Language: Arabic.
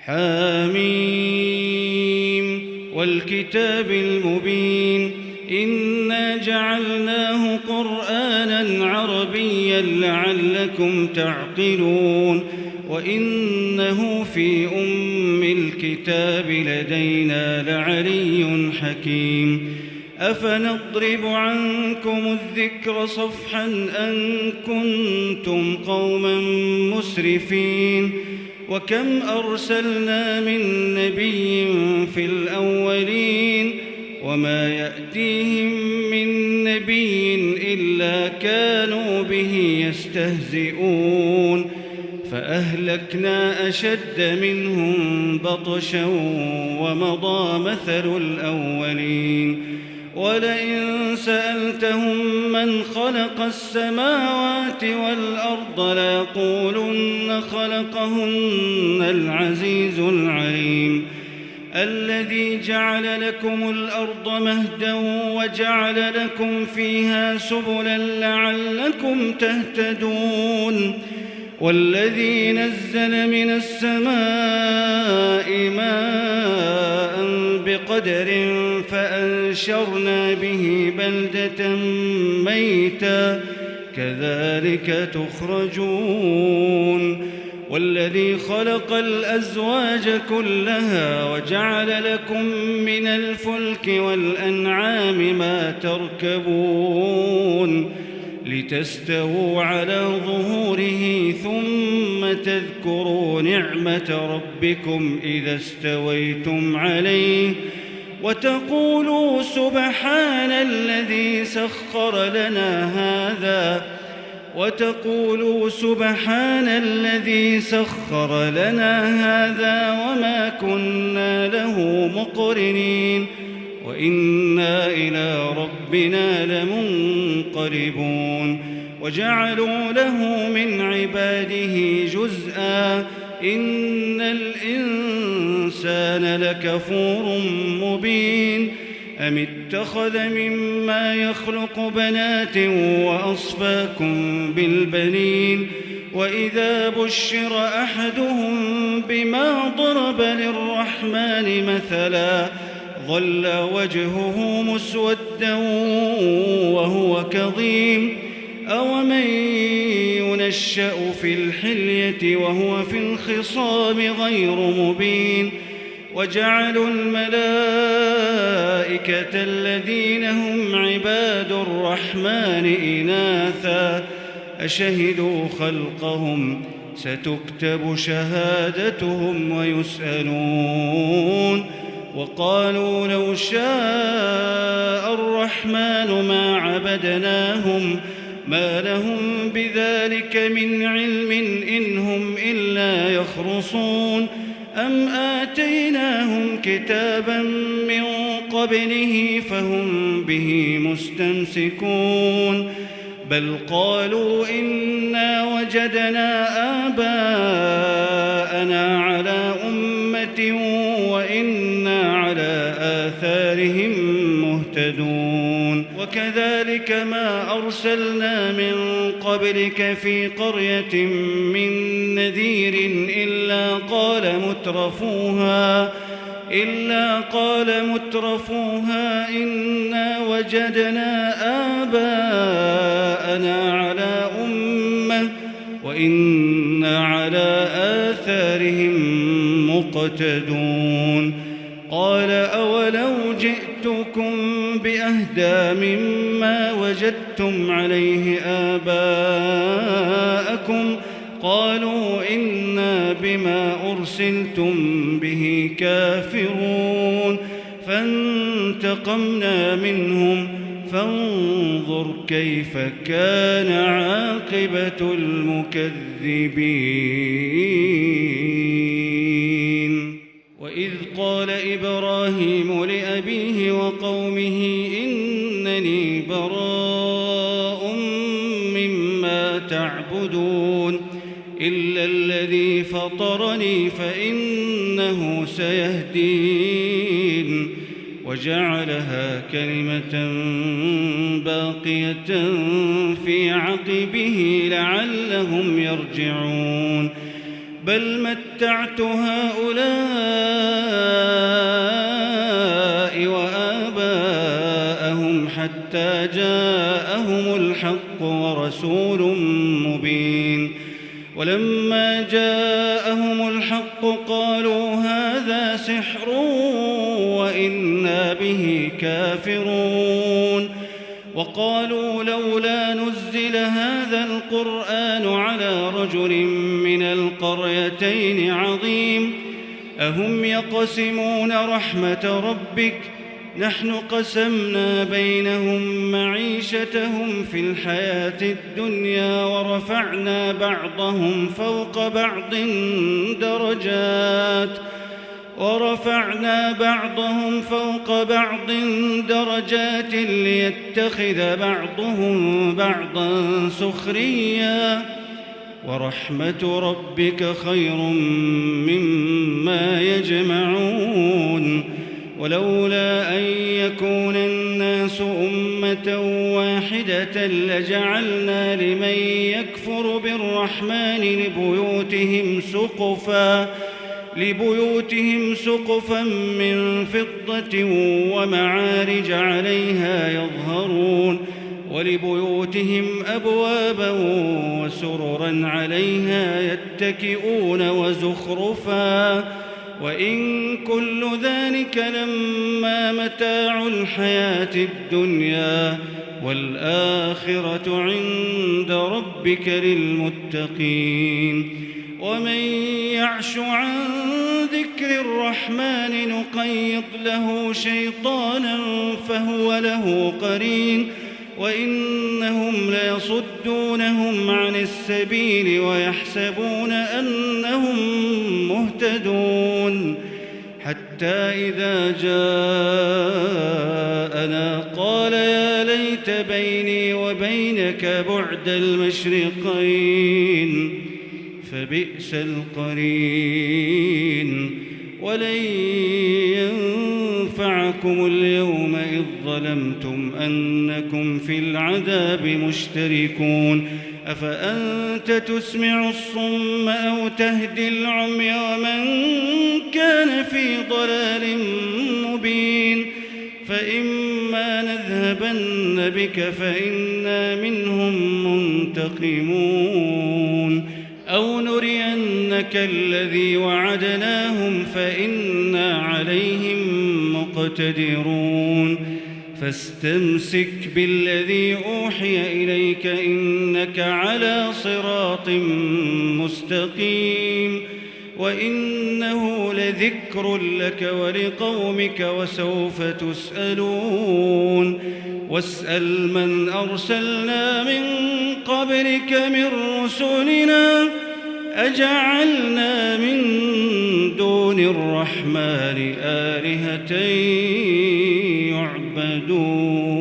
حاميم والكتاب المبين إنا جعلناه قرآنا عربيا لعلكم تعقلون وإنه في أم الكتاب لدينا لعلي حكيم أفنضرب عنكم الذكر صفحا أن كنتم قوما مسرفين وكم أرسلنا من نبي في الأولين وما يأتيهم من نبي إلا كانوا به يستهزئون فأهلكنا أشد منهم بطشا ومضى مثل الأولين ولئن سألتهم من خلق السماوات والأرض ليقولن خلقهن العزيز العليم الذي جعل لكم الأرض مهدا وجعل لكم فيها سبلا لعلكم تهتدون والذي نزل من السماء ماء بقدر فأنشرنا به بلدة ميتا كذلك تخرجون والذي خلق الأزواج كلها وجعل لكم من الفلك والأنعام ما تركبون لتستووا على ظهوره ثم تذكروا نعمة ربكم إذا استويتم عليه وتقولوا سبحان الذي سخر لنا هذا وما كنا له مقرنين وإنا إلى ربنا لمنقلبون وجعلوا له من عباده جزءا إن الإنسان لكفور مبين أم اتخذ مما يخلق بنات وأصفاكم بالبنين وإذا بشر أحدهم بما ضرب للرحمن مثلا ظل وجهه مسودا وهو كظيم أومن ينشأ في الحلية وهو في الخصام غير مبين وجعلوا الملائكة الذين هم عباد الرحمن إناثا أشهدوا خلقهم ستكتب شهادتهم ويسألون وقالوا لو شاء الرحمن ما عبدناهم ما لهم بذلك من علم إن هم إلا يخرصون أم آتيناهم كتابا من قبله فهم به مستمسكون بل قالوا إنا وجدنا آباءنا على أمة وإنا على آثارهم مهتدون وكذلك ما أرسلنا من قبلك في قرية من نذير إلا قال مترفوها إنا وجدنا آباءنا على أمة وإنا على آثارهم مقتدون قال أولو جئتكم بأهدى مما وجدتم عليه آباءكم قالوا إنا بما أرسلتم به كافرون فانتقمنا منهم فانظر كيف كان عاقبة المكذبين وإذ قال إبراهيم لأبيه وقومه إنني براء مما تعبدون إلا الذي فطرني فإنه سيهدين وجعلها كلمة باقية في عقبه لعلهم يرجعون بل متعت هؤلاء الحق قالوا هذا سحر وإنا به كافرون وقالوا لولا نزل هذا القرآن على رجل من القريتين عظيم أهم يقسمون رحمة ربك نحن قسمنا بينهم معيشتهم في الحياة الدنيا ورفعنا بعضهم فوق بعض درجات ليتخذ بعضهم بعضا سخريا ورحمة ربك خير مما يجمعون ولولا أن يكون الناس أمة واحدة لجعلنا لمن يكفر بالرحمن لبيوتهم سقفا من فضة ومعارج عليها يظهرون ولبيوتهم أبوابا وسررا عليها يتكئون وزخرفا وإن كل ذلك لما متاع الحياة الدنيا والآخرة عند ربك للمتقين ومن يعش عن ذكر الرحمن نقيض له شيطانا فهو له قرين وإنهم ليصدونهم عن السبيل ويحسبون أنهم مهتدون حتى إذا جاءنا قال يا ليت بيني وبينك بعد المشرقين فبئس القرين ولن ينفعكم اليوم إذ ظلمتم أنكم في العذاب مشتركون أفأنت تسمع الصم أو تهدي العمي ومن كان في ضلال مبين فإما نذهبن بك فإنا منهم منتقمون أو نرينك الذي وعدناهم فإنا عليهم مقتدرون فاستمسك بالذي أوحي إليك إنك على صراط مستقيم وإنه لذكر لك ولقومك وسوف تسألون واسأل من أرسلنا من قبلك من رسلنا أجعلنا من دون الرحمن آلهة يعبدون